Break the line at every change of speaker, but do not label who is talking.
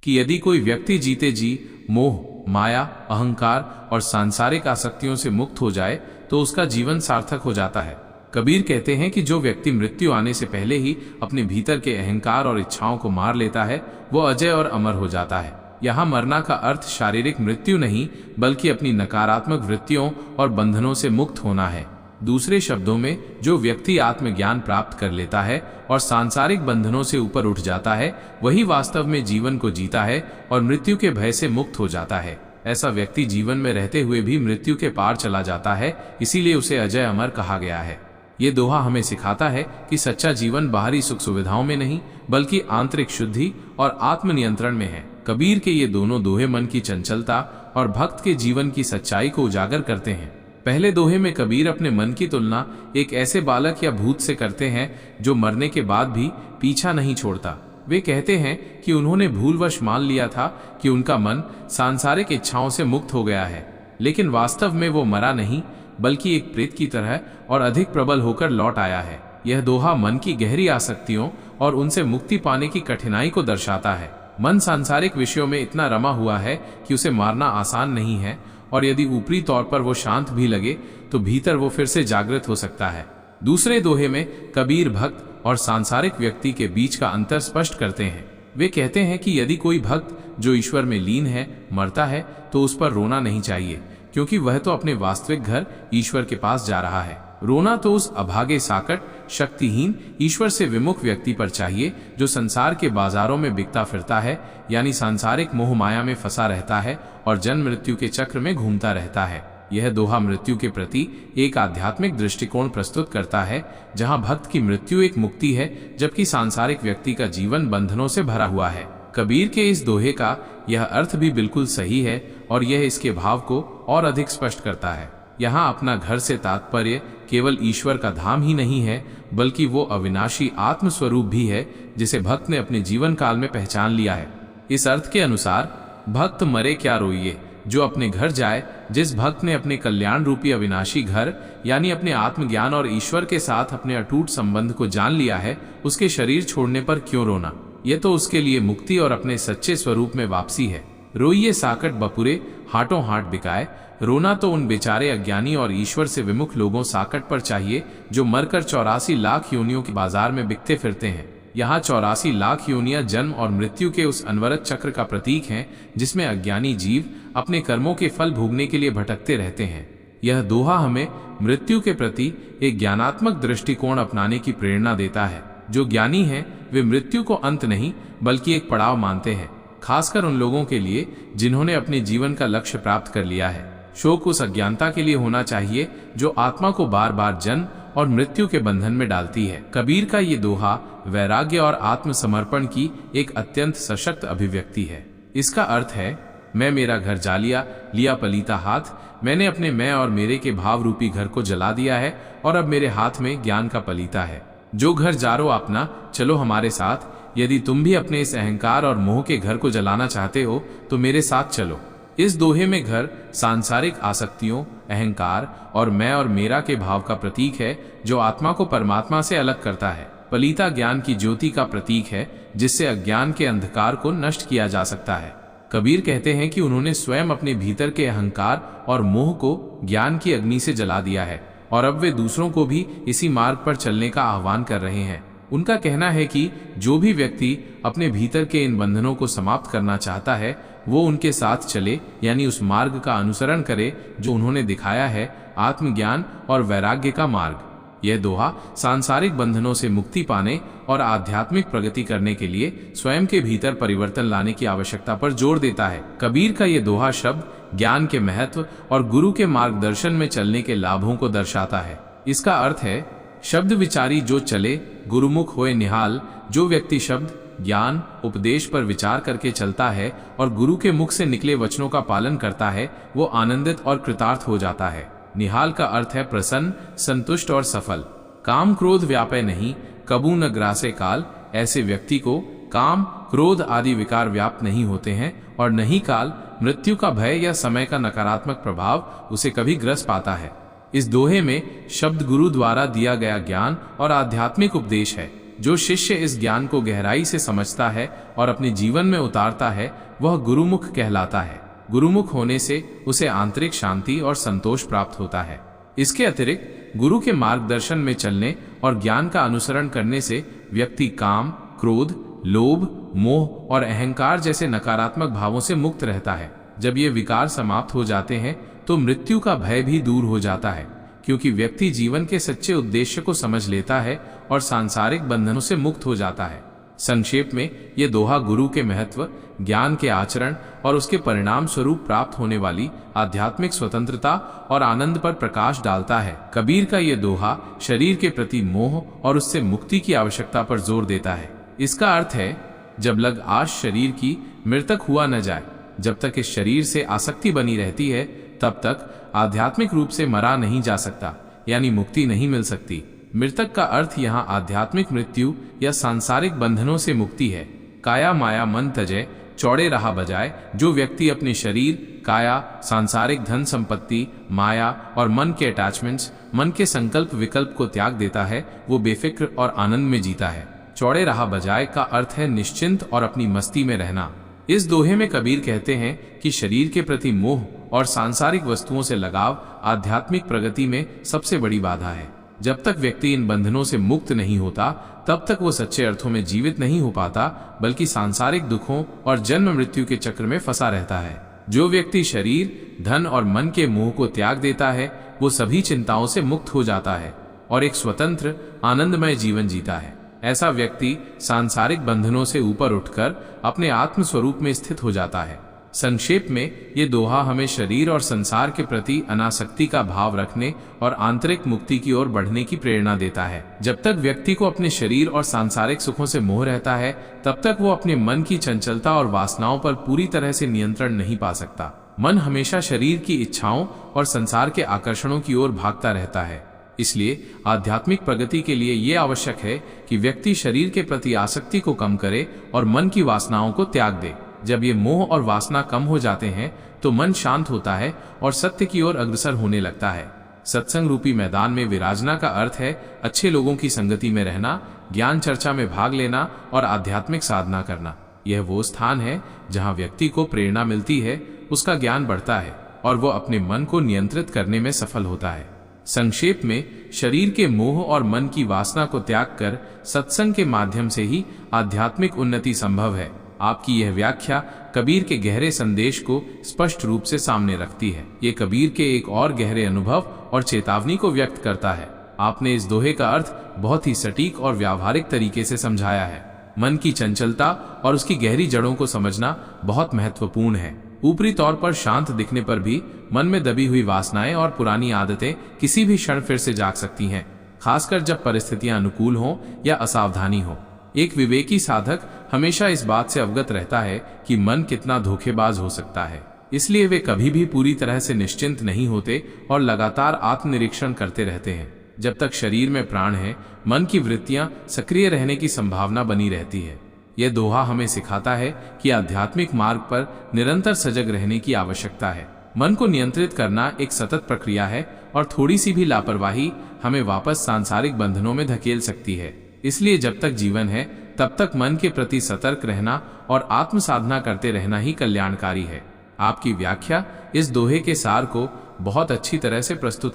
कि यदि कोई व्यक्ति जीते जी मोह, माया, अहंकार और सांसारिक आसक्तियों से मुक्त हो जाए तो उसका जीवन सार्थक हो जाता है। कबीर कहते हैं कि जो व्यक्ति मृत्यु आने से पहले ही अपने भीतर के अहंकार और इच्छाओं को मार लेता है वो अजय और अमर हो जाता है। यहाँ मरना का अर्थ शारीरिक मृत्यु नहीं बल्कि अपनी नकारात्मक वृत्तियों और बंधनों से मुक्त होना है। दूसरे शब्दों में, जो व्यक्ति आत्मज्ञान प्राप्त कर लेता है और सांसारिक बंधनों से ऊपर उठ जाता है वही वास्तव में जीवन को जीता है और मृत्यु के भय से मुक्त हो जाता है। ऐसा व्यक्ति जीवन में रहते हुए भी मृत्यु के पार चला जाता है, इसीलिए उसे अजय अमर कहा गया है। ये दोहा हमें सिखाता है कि सच्चा जीवन बाहरी सुख सुविधाओं में नहीं बल्कि आंतरिक शुद्धि और आत्मनियंत्रण में है। कबीर के ये दोनों दोहे मन की चंचलता और भक्त के जीवन की सच्चाई को उजागर करते हैं। पहले दोहे में कबीर अपने मन की तुलना एक ऐसे बालक या भूत से करते हैं जो मरने के बाद भी पीछा नहीं छोड़ता। वे कहते हैं कि उन्होंने भूलवश मान लिया था कि उनका मन सांसारिक इच्छाओं से मुक्त हो गया है, लेकिन वास्तव में वो मरा नहीं बल्कि एक प्रेत की तरह और अधिक प्रबल होकर लौट आया है। यह दोहा मन की गहरी आसक्तियों और उनसे मुक्ति पाने की कठिनाई को दर्शाता है। मन सांसारिक विषयों में इतना रमा हुआ है कि उसे मारना आसान नहीं है, और यदि ऊपरी तौर पर वो शांत भी लगे तो भीतर वो फिर से जागृत हो सकता है। दूसरे दोहे में कबीर भक्त और सांसारिक व्यक्ति के बीच का अंतर स्पष्ट करते हैं। वे कहते हैं कि यदि कोई भक्त जो ईश्वर में लीन है मरता है तो उस पर रोना नहीं चाहिए, क्योंकि वह तो अपने वास्तविक घर ईश्वर के पास जा रहा है। रोना तो उस अभागे, साकट, शक्तिहीन, ईश्वर से विमुख व्यक्ति पर चाहिए जो संसार के बाजारों में बिकता फिरता है, यानी सांसारिक मोह माया में फंसा रहता है और जन्म मृत्यु के चक्र में घूमता रहता है। यह दोहा मृत्यु के प्रति एक आध्यात्मिक दृष्टिकोण प्रस्तुत करता है, जहां भक्त की मृत्यु एक मुक्ति है जबकि सांसारिक व्यक्ति का जीवन बंधनों से भरा हुआ है। कबीर के इस दोहे का यह अर्थ भी बिल्कुल सही है और यह इसके भाव को और अधिक स्पष्ट करता है। यहाँ अपना घर से तात्पर्य केवल ईश्वर का धाम ही नहीं है बल्कि वो अविनाशी आत्म स्वरूप भी है जिसे भक्त ने अपने जीवन काल में पहचान लिया है। इस अर्थ के अनुसार भक्त मरे क्या रोइए, जो अपने घर जाए। जिस भक्त ने अपने कल्याण रूपी अविनाशी घर यानी अपने आत्मज्ञान और ईश्वर के साथ अपने अटूट संबंध को जान लिया है, उसके शरीर छोड़ने पर क्यों रोना। यह तो उसके लिए मुक्ति और अपने सच्चे स्वरूप में वापसी है। रोइए साकट बपुरे, हाटों हाट बिकाए। रोना तो उन बेचारे अज्ञानी और ईश्वर से विमुख लोगों साकट पर चाहिए जो मरकर 84 लाख योनियों के बाजार में बिकते फिरते हैं। यहाँ 84 लाख योनियां जन्म और मृत्यु के उस अनवरत चक्र का प्रतीक हैं जिसमें अज्ञानी जीव अपने कर्मों के फल भोगने के लिए भटकते रहते हैं। यह दोहा हमें मृत्यु के प्रति एक ज्ञानात्मक दृष्टिकोण अपनाने की प्रेरणा देता है। जो ज्ञानी हैं वे मृत्यु को अंत नहीं बल्कि एक पड़ाव मानते हैं, खासकर उन लोगों के लिए जिन्होंने अपने जीवन का लक्ष्य प्राप्त कर लिया है। शोक उस अज्ञानता के लिए होना चाहिए जो आत्मा को बार बार जन्म और मृत्यु के बंधन में डालती है। कबीर का ये दोहा वैराग्य और आत्मसमर्पण की एक अत्यंत सशक्त अभिव्यक्ति है। इसका अर्थ है, मैं मेरा घर जा लिया पलीता हाथ, मैंने अपने मैं और मेरे के भाव रूपी घर को जला दिया है और अब मेरे हाथ में ज्ञान का पलीता है। जो घर जारो अपना, चलो हमारे साथ। यदि तुम भी अपने इस अहंकार और मोह के घर को जलाना चाहते हो तो मेरे साथ चलो। इस दोहे में घर सांसारिक आसक्तियों, अहंकार और मैं और मेरा के भाव का प्रतीक है जो आत्मा को परमात्मा से अलग करता है। पलीता ज्ञान की ज्योति का प्रतीक है जिससे अज्ञान के अंधकार को नष्ट किया जा सकता है। कबीर कहते हैं कि उन्होंने स्वयं अपने भीतर के अहंकार और मोह को ज्ञान की अग्नि से जला दिया है और अब वे दूसरों को भी इसी मार्ग पर चलने का आह्वान कर रहे हैं। उनका कहना है कि जो भी व्यक्ति अपने भीतर के इन बंधनों को समाप्त करना चाहता है वो उनके साथ चले, यानी उस मार्ग का अनुसरण करे जो उन्होंने दिखाया है, आत्मज्ञान और वैराग्य का मार्ग। यह दोहा सांसारिक बंधनों से मुक्ति पाने और आध्यात्मिक प्रगति करने के लिए स्वयं के भीतर परिवर्तन लाने की आवश्यकता पर जोर देता है। कबीर का यह दोहा शब्द ज्ञान के महत्व और गुरु के मार्गदर्शन में चलने के लाभों को दर्शाता है। इसका अर्थ है, शब्द विचारी जो चले गुरुमुख होए निहाल। जो व्यक्ति शब्द, ज्ञान, उपदेश पर विचार करके चलता है और गुरु के मुख से निकले वचनों का पालन करता है वो आनंदित और कृतार्थ हो जाता है। निहाल का अर्थ है प्रसन्न, संतुष्ट और सफल। काम क्रोध व्यापय नहीं, कबू न ग्रासे काल। ऐसे व्यक्ति को काम, क्रोध आदि विकार व्याप्त नहीं होते हैं और न ही काल, मृत्यु का भय या समय का नकारात्मक प्रभाव उसे कभी ग्रस पाता है। इस दोहे में शब्द गुरु द्वारा दिया गया ज्ञान और आध्यात्मिक उपदेश है। जो शिष्य इस ज्ञान को गहराई से समझता है और अपने जीवन में उतारता है वह गुरुमुख कहलाता है। गुरुमुख होने से उसे आंतरिक शांति और संतोष प्राप्त होता है। इसके अतिरिक्त गुरु के मार्गदर्शन में चलने और ज्ञान का अनुसरण करने से व्यक्ति काम, क्रोध, लोभ, मोह और अहंकार जैसे नकारात्मक भावों से मुक्त रहता है। जब ये विकार समाप्त हो जाते हैं तो मृत्यु का भय भी दूर हो जाता है, क्योंकि व्यक्ति जीवन के सच्चे उद्देश्य को समझ लेता है और सांसारिक बंधनों से मुक्त हो जाता है। संक्षेप में ये दोहा गुरु के महत्व, ज्ञान के आचरण और उसके परिणाम स्वरूप प्राप्त होने वाली आध्यात्मिक स्वतंत्रता और आनंद पर प्रकाश डालता है। कबीर का ये दोहा शरीर के प्रति मोह और उससे मुक्ति की आवश्यकता पर जोर देता है। इसका अर्थ है, जब लग आश शरीर की मृतक हुआ न जाए। जब तक इस शरीर से आसक्ति बनी रहती है तब तक आध्यात्मिक रूप से मरा नहीं जा सकता, यानी मुक्ति नहीं मिल सकती। मृतक का अर्थ यहाँ आध्यात्मिक मृत्यु या सांसारिक बंधनों से मुक्ति है। काया माया मन तजय चौड़े राह बजाय। जो व्यक्ति अपने शरीर, काया, सांसारिक धन संपत्ति, माया और मन के अटैचमेंट्स, मन के संकल्प विकल्प को त्याग देता है, वो बेफिक्र और आनंद में जीता है। चौड़े राह बजाय का अर्थ है निश्चिंत और अपनी मस्ती में रहना। इस दोहे में कबीर कहते हैं कि शरीर के प्रति मोह और सांसारिक वस्तुओं से लगाव आध्यात्मिक प्रगति में सबसे बड़ी बाधा है। जब तक व्यक्ति इन बंधनों से मुक्त नहीं होता तब तक वो सच्चे अर्थों में जीवित नहीं हो पाता, बल्कि सांसारिक दुखों और जन्म मृत्यु के चक्र में फंसा रहता है। जो व्यक्ति शरीर, धन और मन के मोह को त्याग देता है वो सभी चिंताओं से मुक्त हो जाता है और एक स्वतंत्र आनंदमय जीवन जीता है। ऐसा व्यक्ति सांसारिक बंधनों से ऊपर उठकर अपने आत्म स्वरूप में स्थित हो जाता है। संक्षेप में ये दोहा हमें शरीर और संसार के प्रति अनासक्ति का भाव रखने और आंतरिक मुक्ति की ओर बढ़ने की प्रेरणा देता है। जब तक व्यक्ति को अपने शरीर और सांसारिक सुखों से मोह रहता है तब तक वो अपने मन की चंचलता और वासनाओं पर पूरी तरह से नियंत्रण नहीं पा सकता। मन हमेशा शरीर की इच्छाओं और संसार के आकर्षणों की ओर भागता रहता है। इसलिए आध्यात्मिक प्रगति के लिए ये आवश्यक है कि व्यक्ति शरीर के प्रति आसक्ति को कम करे और मन की वासनाओं को त्याग दे। जब ये मोह और वासना कम हो जाते हैं तो मन शांत होता है और सत्य की ओर अग्रसर होने लगता है। सत्संग रूपी मैदान में विराजना का अर्थ है अच्छे लोगों की संगति में रहना, ज्ञान चर्चा में भाग लेना और आध्यात्मिक साधना करना। यह वो स्थान है जहाँ व्यक्ति को प्रेरणा मिलती है, उसका ज्ञान बढ़ता है और वो अपने मन को नियंत्रित करने में सफल होता है। संक्षेप में, शरीर के मोह और मन की वासना को त्याग कर सत्संग के माध्यम से ही आध्यात्मिक उन्नति संभव है। आपकी यह व्याख्या कबीर के गहरे संदेश को स्पष्ट रूप से सामने रखती है। ये कबीर के एक और गहरे अनुभव और चेतावनी को व्यक्त करता है। आपने इस दोहे का अर्थ बहुत ही सटीक और व्यावहारिक तरीके से समझाया है। मन की चंचलता और उसकी गहरी जड़ों को समझना बहुत महत्वपूर्ण है। ऊपरी तौर पर शांत दिखने पर भी मन में दबी हुई वासनाएं और पुरानी आदतें किसी भी क्षण फिर से जाग सकती हैं, खासकर जब परिस्थितियां अनुकूल हों या असावधानी हो। एक विवेकी साधक हमेशा इस बात से अवगत रहता है कि मन कितना धोखेबाज हो सकता है, इसलिए वे कभी भी पूरी तरह से निश्चिंत नहीं होते और लगातार आत्मनिरीक्षण करते रहते हैं। जब तक शरीर में प्राण है, मन की वृत्तियां सक्रिय रहने की संभावना बनी रहती है। यह दोहा हमें सिखाता है कि आध्यात्मिक मार्ग पर निरंतर सजग रहने की आवश्यकता है। मन को नियंत्रित करना एक सतत प्रक्रिया है और थोड़ी सी भी लापरवाही हमें वापस सांसारिक बंधनों में धकेल सकती है। इसलिए जब तक जीवन है तब तक मन के प्रति सतर्क रहना और आत्म साधना करते रहना ही कल्याणकारी है। आपकी व्याख्या इस दोहे के सार को बहुत अच्छी तरह से प्रस्तुत